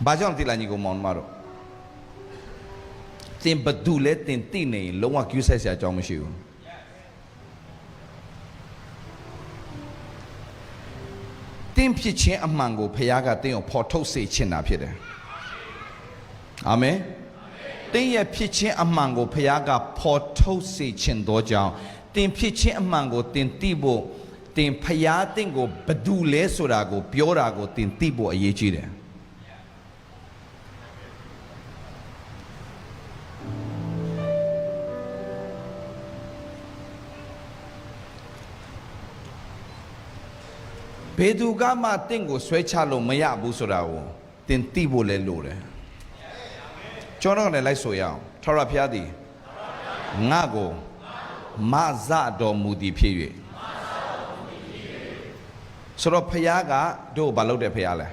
ဘာကြောင့်တိလာညီကိုမောင်မတော်သင်ဘသူလဲသင်တိနေလုံးဝကျူးဆက်စရာအကြောင်းမရှိဘူးသင်ဖြစ်ခြင်းအမှန်ကိုဖခင်ကသင်ကိုဖော်ထုတ်စေချင်တာဖြစ်တယ်အာမင်သင်ရဲ့ဖြစ်ခြင်းအမှန်ကိုဖခင်ကဖော်ထုတ်စေချင်သောကြောင့်သင်ဖြစ်ခြင်းအမှန်ကိုသင်သိဖို့သင်ဖခင်သင်ကိုဘသူလဲဆိုတာကိုပြောတာကိုသင်သိဖို့အရေးကြီးတယ်ဘယ်သူကမှတင့်ကိုဆွဲချလို့မရဘူးဆိုတာကိုတင်သိဖို့လဲလိုတယ်ကျွန်တော်လည်းလိုက်ဆိုရအောင်ထာဝရဘုရားသည်ငါကိုမဇတော်မူသည်ဖြစ်၍ဆိုတော့ဘုရားကတို့ဘာလုပ်တဲ့ဘုရားလဲ